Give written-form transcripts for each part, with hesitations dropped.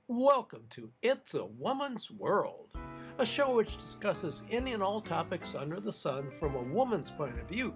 Welcome to It's a Woman's World, a show which discusses any and all topics under the sun from a woman's point of view.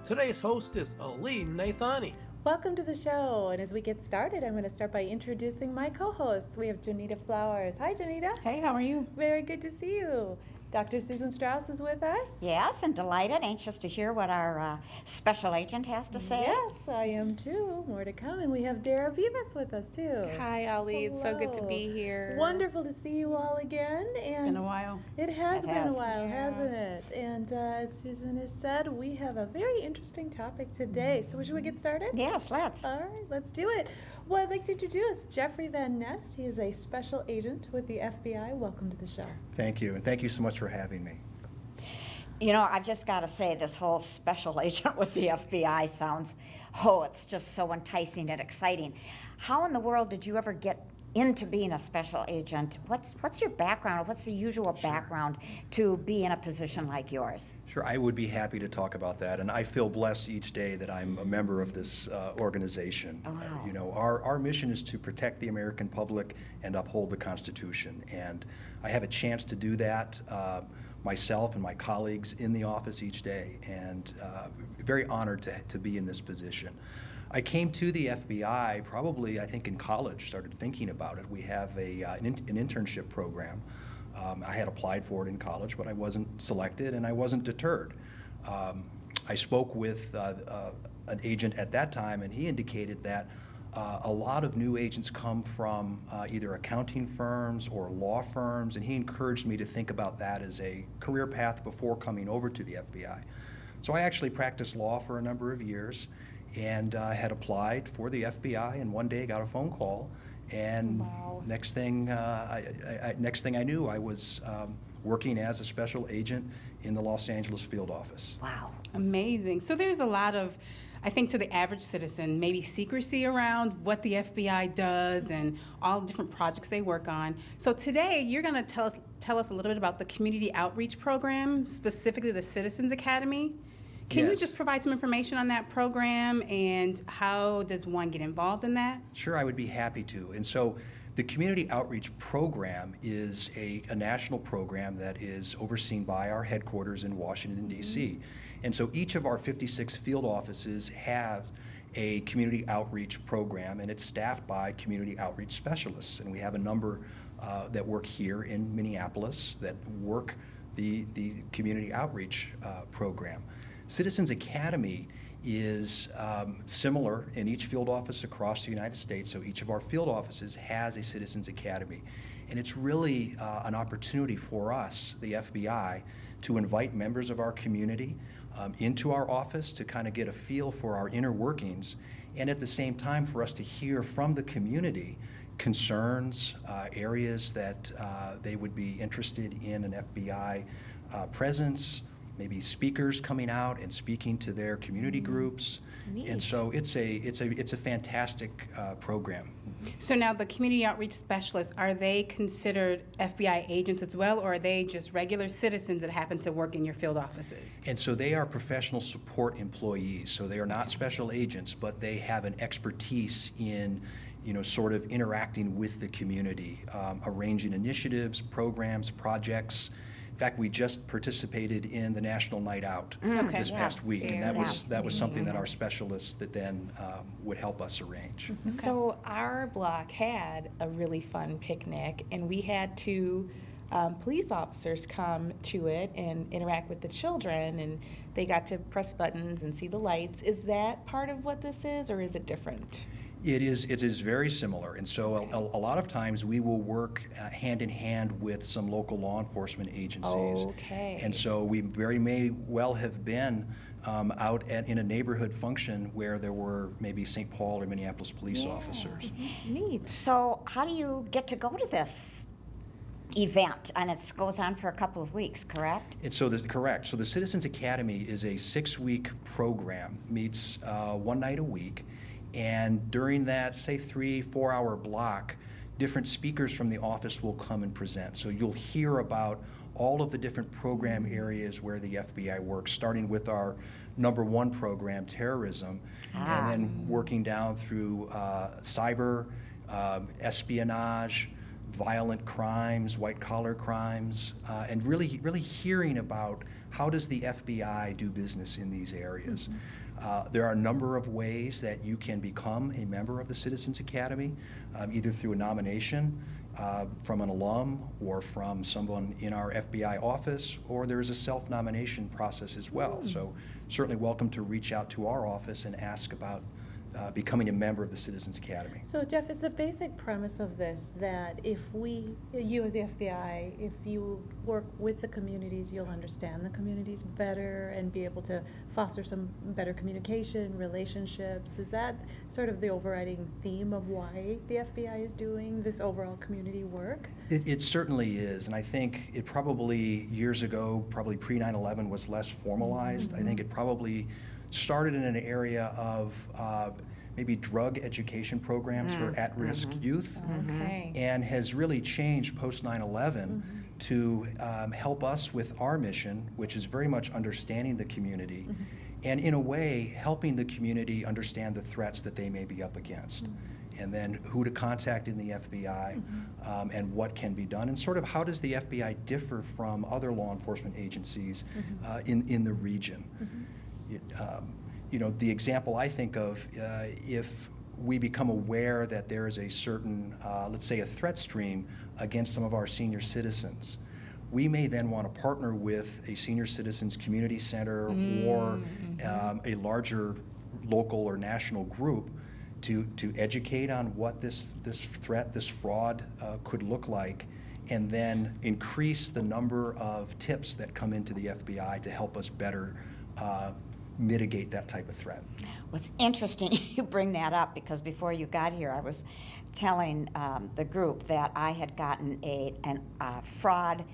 Today's host is Aline Nathani. Welcome to the show, and as we get started, I'm going to start by introducing my co-hosts. We have Janita Flowers. Hi, Janita. Hey, how are you? Very good to see you. Dr. Susan Strauss is with us. Yes, and delighted, anxious to hear what our special agent has to say. Yes, I am too. More to come. And we have Dara Vivas with us too. Hi, Ali. It's so good to Hello. be here. Wonderful to see you all again. It's been a while. It has It been has. a while, Yeah. hasn't it? And as Susan has said, we have a very interesting topic today. So should we get started? Yes, let's. All right, let's do it. Well, I'd like to introduce Jeffrey Van Nest. He is a special agent with the FBI. Welcome to the show. Thank you, and thank you so much for having me. You know, I've just got to say, this whole special agent with the FBI sounds, it's just so enticing and exciting. How in the world did you ever get into being a special agent? What's your background? What's the usual background to be in a position like yours? Sure, I would be happy to talk about that, and I feel blessed each day that I'm a member of this organization. Oh, wow. You know, our mission is to protect the American public and uphold the Constitution, and I have a chance to do that myself and my colleagues in the office each day, and very honored to be in this position. I came to the FBI probably, I think, in college, started thinking about it. We have an internship program. I had applied for it in college, but I wasn't selected, and I wasn't deterred. I spoke with an agent at that time, and he indicated that a lot of new agents come from either accounting firms or law firms, and he encouraged me to think about that as a career path before coming over to the FBI. So I actually practiced law for a number of years, and had applied for the FBI, and one day got a phone call, and Wow. next thing I knew, I was working as a special agent in the Los Angeles field office. Wow. Amazing. So there's a lot of, I think to the average citizen, maybe secrecy around what the FBI does and all the different projects they work on. So today you're going to tell us a little bit about the community outreach program, specifically the Citizens Academy. Can you Yes. just provide some information on that program and how does one get involved in that? Sure, I would be happy to. And so the Community Outreach Program is a national program that is overseen by our headquarters in Washington, D.C. And so each of our 56 field offices have a community outreach program, and it's staffed by community outreach specialists. And we have a number that work here in Minneapolis that work the community outreach program. Citizens Academy is similar in each field office across the United States. So each of our field offices has a Citizens Academy. And it's really an opportunity for us, the FBI, to invite members of our community into our office to kind of get a feel for our inner workings, and at the same time for us to hear from the community concerns, areas that they would be interested in an FBI presence, maybe speakers coming out and speaking to their community groups. Neat. And so it's a fantastic program. So now the community outreach specialists, are they considered FBI agents as well, or are they just regular citizens that happen to work in your field offices? And so they are professional support employees. So they are not special agents, but they have an expertise in, you know, sort of interacting with the community, arranging initiatives, programs, projects. In fact, we just participated in the National Night Out Okay. this Yeah. past week, and that Yeah. was something that our specialists that then would help us arrange. So our block had a really fun picnic, and we had two police officers come to it and interact with the children, and they got to press buttons and see the lights. Is that part of what this is, or is it different? It is very similar, and so a lot of times we will work hand in hand with some local law enforcement agencies. Okay. And so we very may well have been in a neighborhood function where there were maybe St. Paul or Minneapolis police officers. Neat. So how do you get to go to this event? And it goes on for a couple of weeks, correct? And so correct. So the Citizens Academy is a 6-week program, meets one night a week. And during that, say, 3-4 hour block, different speakers from the office will come and present. So you'll hear about all of the different program areas where the FBI works, starting with our #1 program, terrorism, and then working down through cyber, espionage, violent crimes, white-collar crimes, and really hearing about how does the FBI do business in these areas. There are a number of ways that you can become a member of the Citizens Academy, either through a nomination from an alum or from someone in our FBI office, or there's a self-nomination process as well. So certainly welcome to reach out to our office and ask about becoming a member of the Citizens Academy. So Jeff, it's a basic premise of this that if you as the FBI, if you work with the communities, you'll understand the communities better and be able to foster some better communication, relationships. Is that sort of the overriding theme of why the FBI is doing this overall community work? It certainly is, and I think it probably years ago, probably pre 9/11, was less formalized. I think it probably started in an area of maybe drug education programs for at-risk youth, Okay. and has really changed post 9/11 to help us with our mission, which is very much understanding the community, and in a way helping the community understand the threats that they may be up against, and then who to contact in the FBI, and what can be done, and sort of how does the FBI differ from other law enforcement agencies in the region. The example I think of, if we become aware that there is a certain, let's say, a threat stream against some of our senior citizens, we may then want to partner with a senior citizens community center or a larger local or national group to educate on what this threat, this fraud could look like, and then increase the number of tips that come into the FBI to help us better mitigate that type of threat. What's interesting, you bring that up, because before you got here, I was telling the group that I had gotten a fraud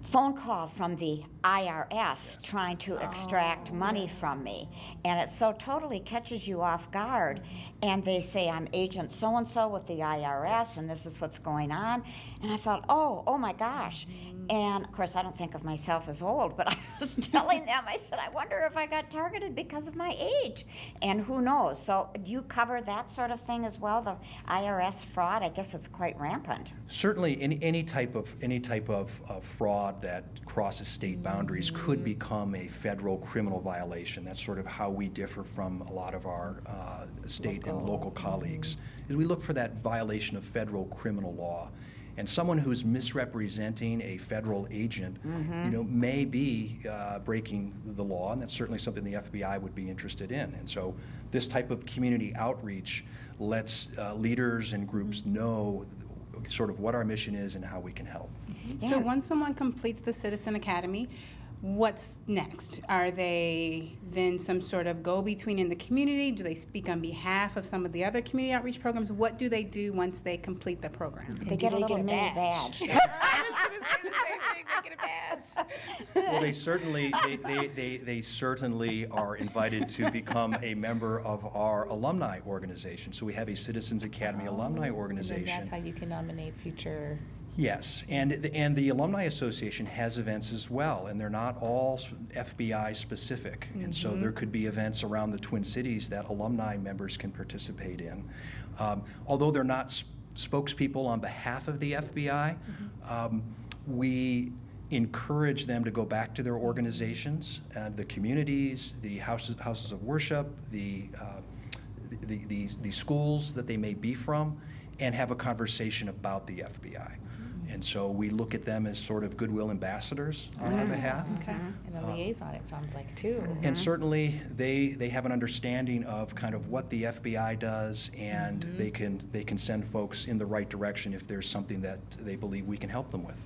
phone call from the IRS trying to extract money from me. And it so totally catches you off guard. And they say, I'm agent so-and-so with the IRS, and this is what's going on. And I thought, oh my gosh. And of course, I don't think of myself as old, but I was telling them, I said, I wonder if I got targeted because of my age. And who knows? So do you cover that sort of thing as well, the IRS fraud? I guess it's quite rampant. Certainly, any type of fraud that crosses state boundaries could become a federal criminal violation. That's sort of how we differ from a lot of our state and local colleagues, is we look for that violation of federal criminal law. And someone who's misrepresenting a federal agent, may be breaking the law, and that's certainly something the FBI would be interested in. And so this type of community outreach lets leaders and groups know sort of what our mission is and how we can help. So once someone completes the Citizen Academy, what's next? Are they then some sort of go-between in the community? Do they speak on behalf of some of the other community outreach programs? What do they do once they complete the program? They get a little mini badge. I was going to say the same thing. They get a badge. Well, they certainly are invited to become a member of our alumni organization. So we have a Citizens Academy alumni And organization. then that's how you can nominate future. Yes, and the Alumni Association has events as well, and they're not all FBI specific. And so there could be events around the Twin Cities that alumni members can participate in. Although they're not spokespeople on behalf of the FBI, we encourage them to go back to their organizations, the communities, the houses of worship, the schools that they may be from, and have a conversation about the FBI. And so we look at them as sort of goodwill ambassadors on our behalf. Okay. And a liaison, it sounds like, too. And certainly they have an understanding of kind of what the FBI does, and they can send folks in the right direction if there's something that they believe we can help them with.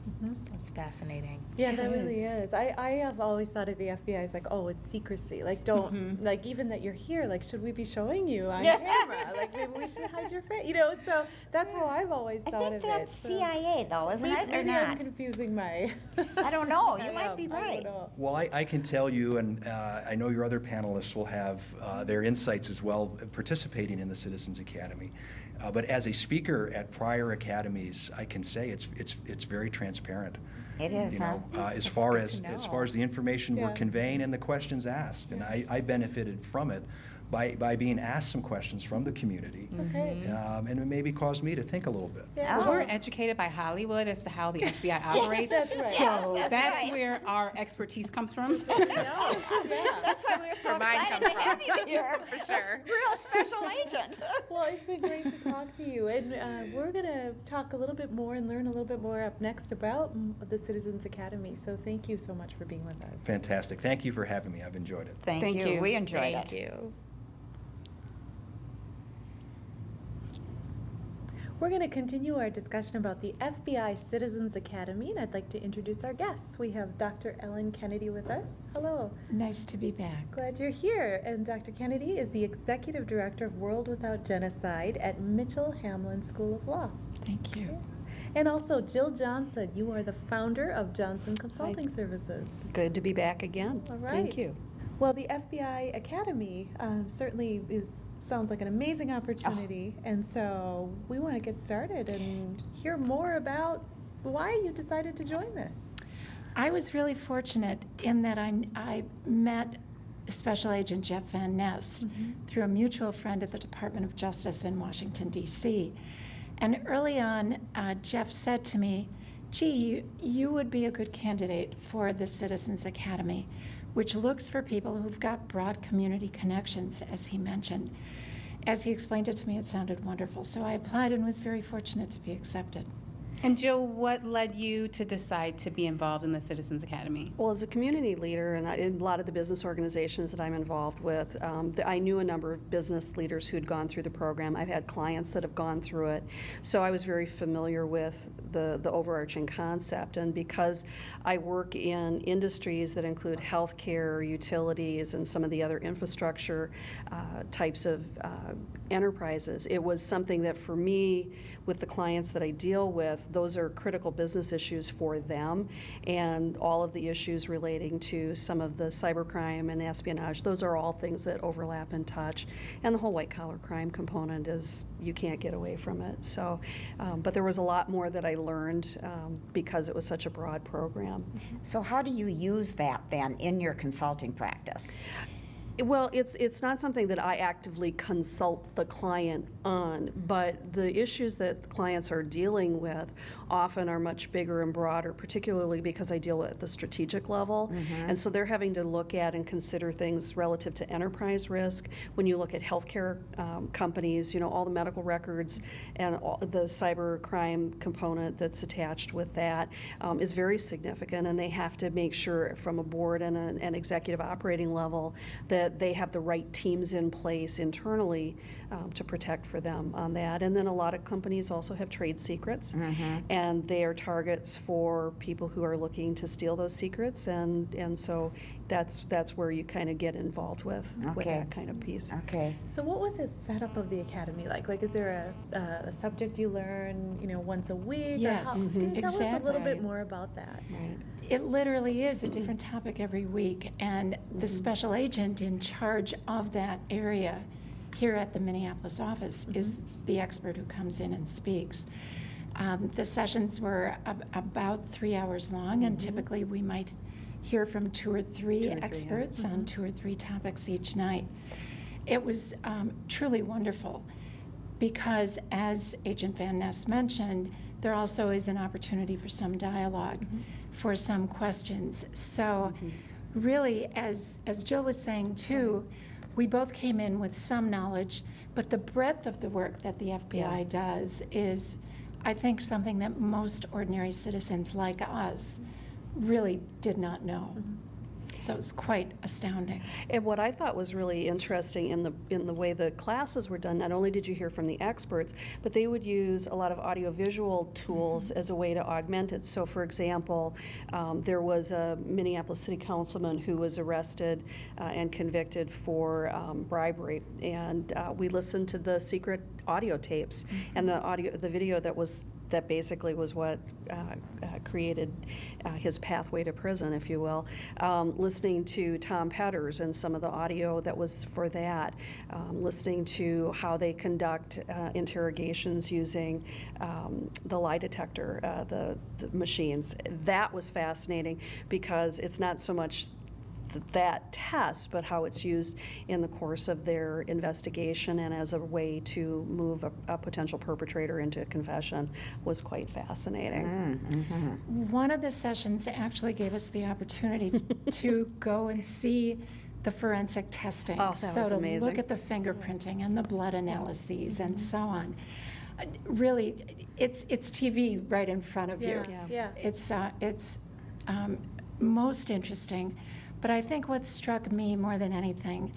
That's fascinating. Yeah, that really is. I have always thought of the FBI as like, oh, it's secrecy. Like, don't, like, even that you're here, like, should we be showing you on camera? Like, maybe we should hide your face, so that's how I've always I thought think of that's it. So CIA, though, isn't it, or maybe I'm not? confusing my... I don't know. You I might be am. I right. don't know. Well, I can tell you, and I know your other panelists will have their insights as well participating in the Citizens Academy. But as a speaker at prior academies, I can say it's very transparent. It is, huh? As far good as to know. the information we're Yeah. conveying and the questions asked, and I benefited from it. by being asked some questions from the community. Okay. And it maybe caused me to think a little bit. Yeah. Well, we're educated by Hollywood as to how the FBI operates. That's right. So Yes, that's that's right. where our expertise comes from. Yeah. That's why we were so Where mine excited comes to have from. you here. For sure. A real special agent. Well, it's been great to talk to you, and we're going to talk a little bit more and learn a little bit more up next about the Citizens Academy. So thank you so much for being with us. Fantastic. Thank you for having me. I've enjoyed it. Thank Thank you. you. We enjoyed Thank it. you. We're going to continue our discussion about the FBI Citizens Academy, and I'd like to introduce our guests. We have Dr. Ellen Kennedy with us. Hello. Nice to be back. Glad you're here. And Dr. Kennedy is the Executive Director of World Without Genocide at Mitchell Hamlin School of Law. Thank you. And also Jill Johnson, you are the founder of Johnson Consulting Services. Good to be back again. All right. Thank you. Well, the FBI Academy certainly sounds like an amazing opportunity, and so we want to get started and hear more about why you decided to join this. I was really fortunate in that I met Special Agent Jeff Van Ness through a mutual friend at the Department of Justice in Washington, D.C. And early on, Jeff said to me, gee, you would be a good candidate for the Citizens Academy, which looks for people who've got broad community connections, as he mentioned. As he explained it to me, it sounded wonderful. So I applied and was very fortunate to be accepted. And Jill, what led you to decide to be involved in the Citizens Academy? Well, as a community leader, and in a lot of the business organizations that I'm involved with, I knew a number of business leaders who had gone through the program. I've had clients that have gone through it. So I was very familiar with the overarching concept. And because I work in industries that include healthcare, utilities, and some of the other infrastructure types of enterprises, it was something that for me, with the clients that I deal with, those are critical business issues for them, and all of the issues relating to some of the cybercrime and espionage, those are all things that overlap and touch. And the whole white-collar crime component is, you can't get away from it. So, but there was a lot more that I learned because it was such a broad program. So how do you use that then in your consulting practice? Well, it's not something that I actively consult the client on, but the issues that the clients are dealing with often are much bigger and broader, particularly because I deal at the strategic level. And so they're having to look at and consider things relative to enterprise risk. When you look at healthcare companies, you know, all the medical records and all the cyber crime component that's attached with that is very significant, and they have to make sure from a board and an executive operating level that they have the right teams in place internally to protect for them on that. And then a lot of companies also have trade secrets, and they are targets for people who are looking to steal those secrets, and so that's where you kind of get involved with that kind of piece. Okay. So what was the setup of the academy like? Like, is there a subject you learn, you know, once a week? Yes, Or how, can you tell us a little exactly. bit more about that? Right. It literally is a different topic every week, and the special agent in charge of that area here at the Minneapolis office is the expert who comes in and speaks. The sessions were about 3 hours long, and typically we might hear from two or three experts on 2 or 3 topics each night. It was truly wonderful because, as Agent Van Ness mentioned, there also is an opportunity for some dialogue, for some questions. So really, as Jill was saying too, we both came in with some knowledge, but the breadth of the work that the FBI does is, I think, something that most ordinary citizens like us really did not know. So it was quite astounding. And what I thought was really interesting in the way the classes were done, not only did you hear from the experts, but they would use a lot of audiovisual tools as a way to augment it. So for example, there was a Minneapolis city councilman who was arrested and convicted for bribery, and we listened to the secret audio tapes and the video that basically was what created his pathway to prison, if you will. Listening to Tom Petters and some of the audio that was for that. Listening to how they conduct interrogations using the lie detector, the machines. That was fascinating because it's not so much that test, but how it's used in the course of their investigation and as a way to move a potential perpetrator into a confession was quite fascinating. One of the sessions actually gave us the opportunity to go and see the forensic testing. Oh, that so was to amazing. look at the fingerprinting and the blood analyses and so on. Really, it's TV right in front of you. Yeah. It's most interesting. But I think what struck me more than anything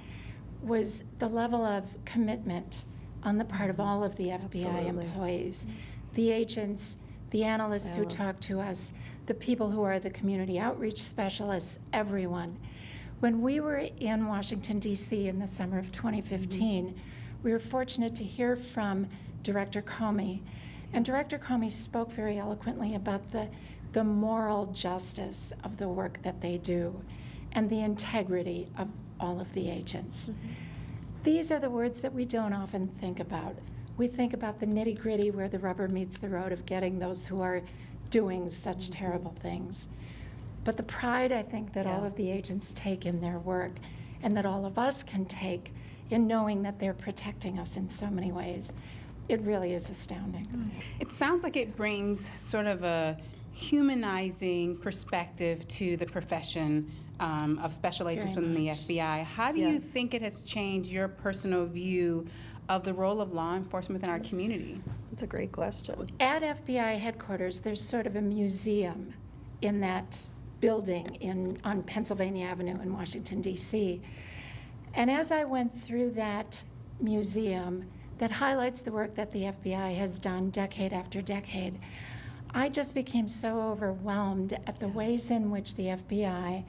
was the level of commitment on the part of all of the FBI Absolutely. employees, the agents, the analysts who Analysts. talk to us, the people who are the community outreach specialists, everyone. When we were in Washington, D.C. in the summer of 2015, we were fortunate to hear from Director Comey. And Director Comey spoke very eloquently about the moral justice of the work that they do and the integrity of all of the agents. These are the words that we don't often think about. We think about the nitty-gritty where the rubber meets the road of getting those who are doing such terrible things. But the pride, I think, that all Yeah. of the agents take in their work and that all of us can take in knowing that they're protecting us in so many ways, it really is astounding. It sounds like it brings sort of a humanizing perspective to the profession of special agents Very within the much. FBI. How do you Yes. think it has changed your personal view of the role of law enforcement within our community? That's a great question. At FBI headquarters, there's sort of a museum in that building on Pennsylvania Avenue in Washington, D.C. And as I went through that museum that highlights the work that the FBI has done decade after decade, I just became so overwhelmed at the ways in which the FBI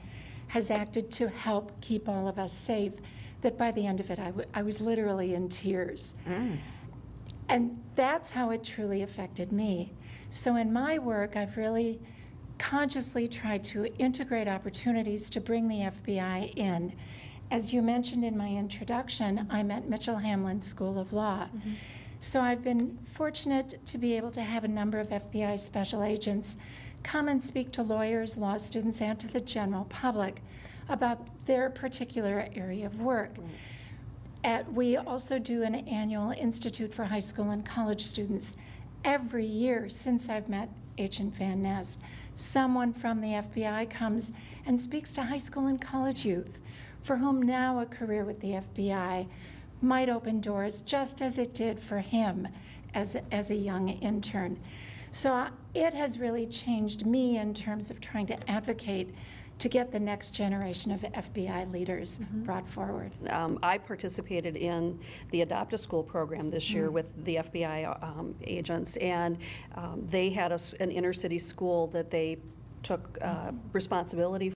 has acted to help keep all of us safe that by the end of it, I was literally in tears. And that's how it truly affected me. So in my work, I've really consciously tried to integrate opportunities to bring the FBI in. As you mentioned in my introduction, I'm at Mitchell Hamlin School of Law. So I've been fortunate to be able to have a number of FBI special agents come and speak to lawyers, law students, and to the general public about their particular area of work. We also do an annual Institute for High School and College Students. Every year since I've met Agent Van Ness, someone from the FBI comes and speaks to high school and college youth for whom now a career with the FBI might open doors just as it did for him as a young intern. So it has really changed me in terms of trying to advocate to get the next generation of FBI leaders brought forward. I participated in the Adopt a School program this year with the FBI agents, and they had an inner city school that they took responsibility for.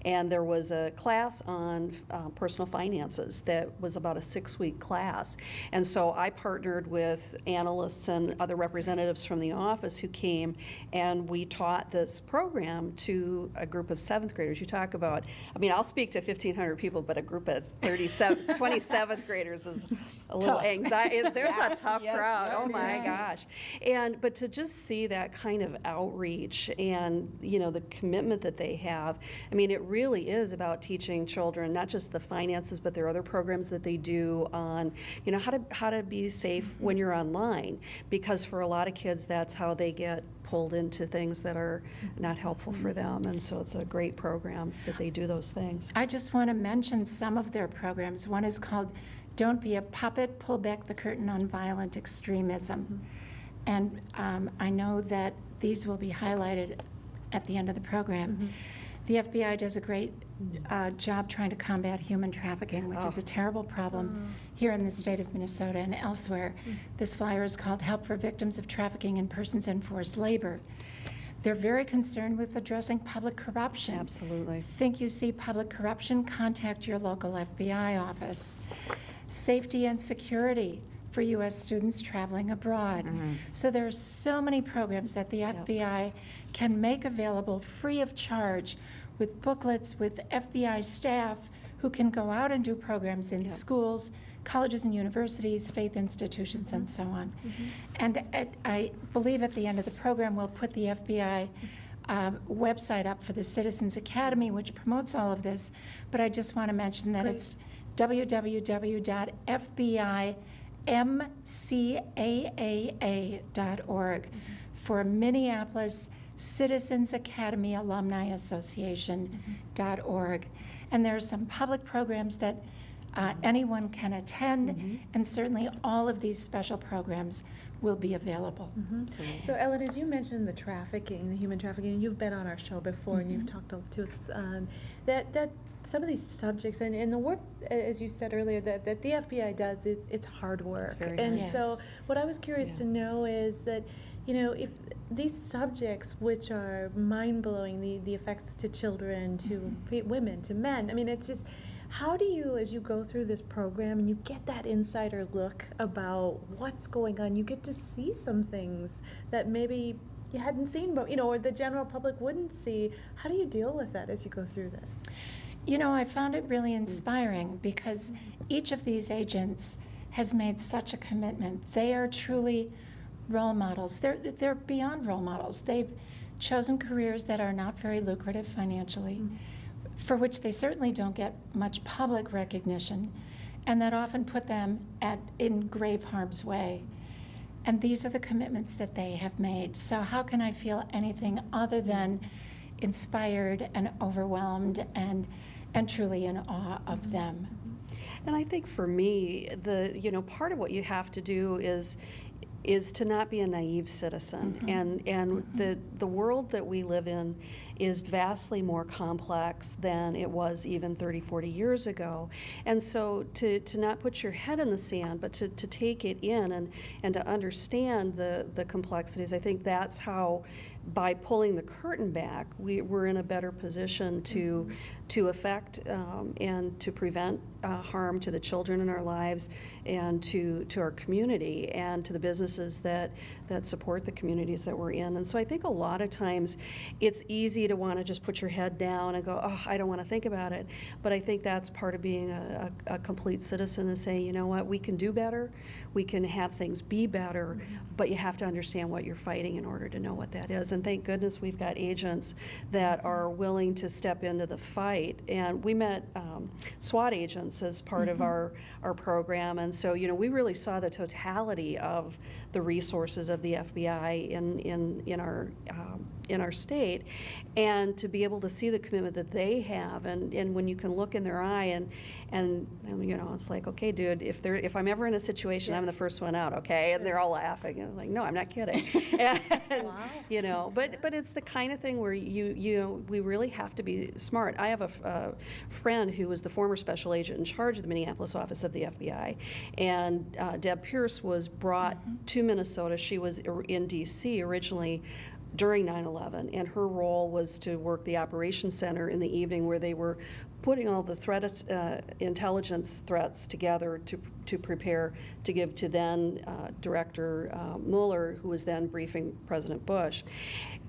And there was a class on personal finances that was about a 6-week class. And so I partnered with analysts and other representatives from the office who came, and we taught this program to a group of 7th graders. You talk about, I mean, I'll speak to 1,500 people, but a group of 27th graders is a little anxiety. There's a tough crowd. Oh my gosh. But to just see that kind of outreach and, you know, the commitment that they have, I mean, it really is about teaching children not just the finances, but there are other programs that they do on, you know, how to be safe when you're online, because for a lot of kids, that's how they get pulled into things that are not helpful for them. And so it's a great program that they do those things. I just want to mention some of their programs. One is called Don't Be a Puppet, Pull Back the Curtain on Violent Extremism. And I know that these will be highlighted at the end of the program. The FBI does a great job trying to combat human trafficking, which is a terrible problem here in the state of Minnesota and elsewhere. This flyer is called Help for Victims of Trafficking in Persons in Forced Labor. They're very concerned with addressing public corruption. Absolutely. Think you see public corruption? Contact your local FBI office. Safety and security for U.S. students traveling abroad. So there are so many programs that the FBI can make available free of charge, with booklets, with FBI staff who can go out and do programs in schools, colleges and universities, faith institutions, and so on. And I believe at the end of the program, we'll put the FBI website up for the Citizens Academy, which promotes all of this, but I just want to mention that it's www.fbimcaa.org for Minneapolis Citizens Academy Alumni Association.org. And there are some public programs that anyone can attend, and certainly all of these special programs will be available. So Ellen, as you mentioned the trafficking, the human trafficking, you've been on our show before and you've talked to us that some of these subjects and the work, as you said earlier, that the FBI does it's hard work. It's very and nice. so what I was curious to know is that, you know, if these subjects, which are mind-blowing, the effects to children, to women, to men, I mean, it's just, how do you, as you go through this program and you get that insider look about what's going on, you get to see some things that maybe you hadn't seen, but, you know, or the general public wouldn't see. How do you deal with that as you go through this? You know, I found it really inspiring because each of these agents has made such a commitment. They are truly role models. They're beyond role models. They've chosen careers that are not very lucrative financially, for which they certainly don't get much public recognition, and that often put them in grave harm's way. And these are the commitments that they have made. So how can I feel anything other than inspired and overwhelmed and truly in awe of them? And I think for me, part of what you have to do is to not be a naive citizen. And the world that we live in is vastly more complex than it was even 30, 40 years ago. And so to not put your head in the sand, but to take it in and to understand the complexities, I think that's how, by pulling the curtain back, we're in a better position to affect and to prevent harm to the children in our lives and to our community and to the businesses that support the communities that we're in. And so I think a lot of times it's easy to want to just put your head down and go, oh, I don't want to think about it. But I think that's part of being a complete citizen, and say, you know what, we can do better, we can have things be better, but you have to understand what you're fighting in order to know what that is. And thank goodness we've got agents that are willing to step into the fight. And we met SWAT agents as part of our program, and so, you know, we really saw the totality of the resources of the FBI in our state, and to be able to see the commitment that they have, and when you can look in their eye and you know, it's like, okay, dude, if I'm ever in a situation, I'm the first one out, okay? And they're all laughing, and I'm like, no, I'm not kidding. And, you know, but it's the kind of thing where you know, we really have to be smart. I have a friend who was the former special agent in charge of the Minneapolis office of the FBI, and Deb Pierce was brought to Minnesota. She was in D.C. originally during 9/11, and her role was to work the operations center in the evening, where they were putting all the intelligence threats together to prepare to give to then Director Mueller, who was then briefing President Bush.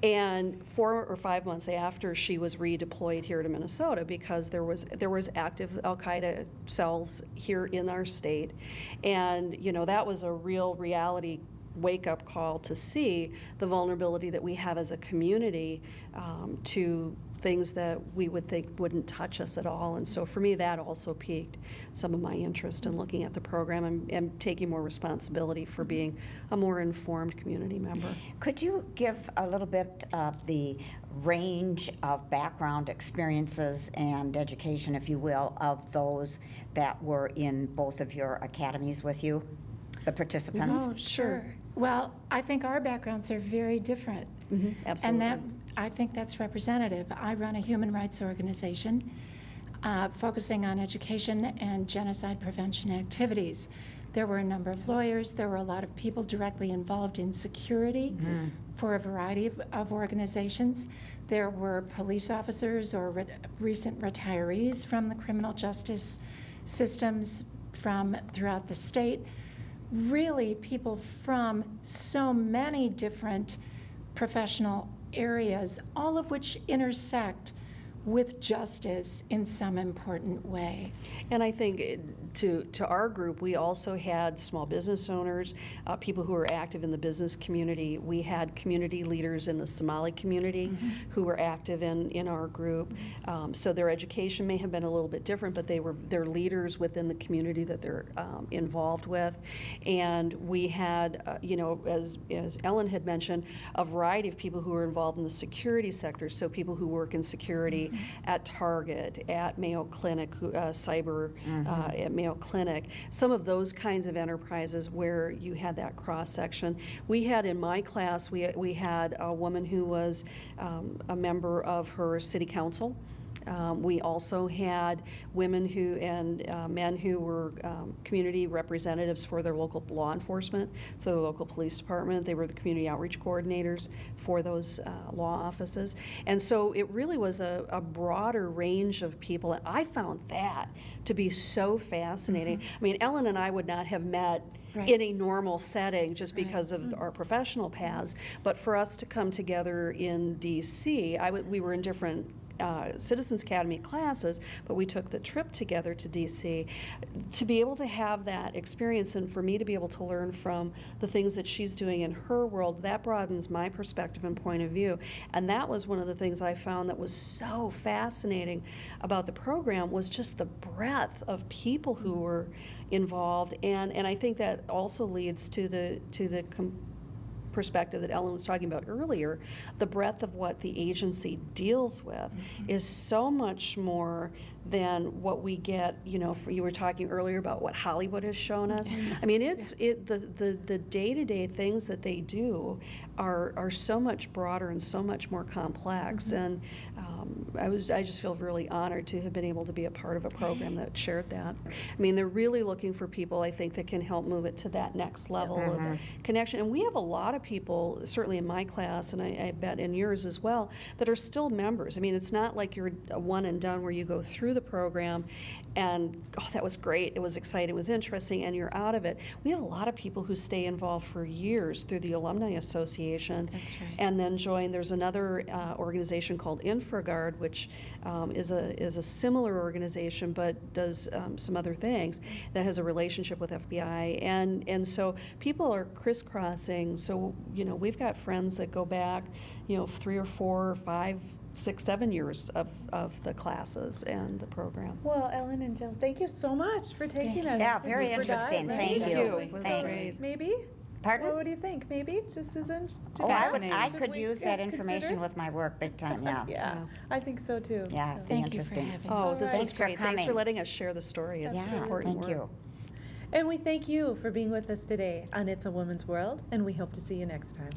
And 4 or 5 months after, she was redeployed here to Minnesota because there was active Al-Qaeda cells here in our state, and you know, that was a real reality wake-up call to see the vulnerability that we have as a community to things that we would think wouldn't touch us at all. And so for me, that also piqued some of my interest in looking at the program and taking more responsibility for being a more informed community member. Could you give a little bit of the range of background experiences and education, if you will, of those that were in both of your academies with you, the participants? Oh, sure. Well, I think our backgrounds are very different. Absolutely. And I think that's representative. I run a human rights organization focusing on education and genocide prevention activities. There were a number of lawyers. There were a lot of people directly involved in security for a variety of organizations. There were police officers or recent retirees from the criminal justice systems from throughout the state. Really, people from so many different professional areas, all of which intersect with justice in some important way. And I think to our group, we also had small business owners, people who were active in the business community. We had community leaders in the Somali community who were active in our group. So their education may have been a little bit different, but they're leaders within the community that they're involved with. And we had, as Ellen had mentioned, a variety of people who were involved in the security sector. So people who work in security at Target, at Mayo Clinic, cyber at Mayo Clinic, some of those kinds of enterprises where you had that cross section. We had in my class, we had a woman who was a member of her city council. We also had women and men who were community representatives for their local law enforcement, so the local police department. They were the community outreach coordinators for those law offices. And so it really was a broader range of people. And I found that to be so fascinating. I mean, Ellen and I would not have met in a normal setting just because of our professional paths. But for us to come together in D.C., we were in different Citizens Academy classes, but we took the trip together to DC to be able to have that experience, and for me to be able to learn from the things that she's doing in her world. That broadens my perspective and point of view. And that was one of the things I found that was so fascinating about the program, was just the breadth of people who were involved. And I think that also leads to the perspective that Ellen was talking about earlier. The breadth of what the agency deals with is so much more than what we get, you were talking earlier about what Hollywood has shown us. I mean, the day-to-day things that they do are so much broader and so much more complex. And I just feel really honored to have been able to be a part of a program that shared that. I mean, they're really looking for people, I think, that can help move it to that next level of connection. And we have a lot of people, certainly in my class, and I bet in yours as well, that are still members. I mean, it's not like you're a one and done where you go through the program and, oh, that was great, it was exciting, it was interesting, and you're out of it. We have a lot of people who stay involved for years through the Alumni Association. That's right. And then join, there's another organization called InfraGard, which is a similar organization but does some other things, that has a relationship with FBI. And so people are crisscrossing. So, we've got friends that go back, 3 or 4 or 5, 6, 7 years of the classes and the program. Well, Ellen and Jill, thank you so much for taking us. Yeah, very deeper dive. interesting. Thank you. It was Thanks. great. Maybe? Pardon? What do you think? Maybe? Just Susan? Oh, I Should could we use that information consider? with my work big time, yeah. Yeah, I think so too. Yeah, it'd be Thank you for interesting. having Oh, us. this Thanks was for great. Thanks for coming. letting us share the story. It's Yeah, important thank work. you. And we thank you for being with us today on It's a Woman's World, and we hope to see you next time.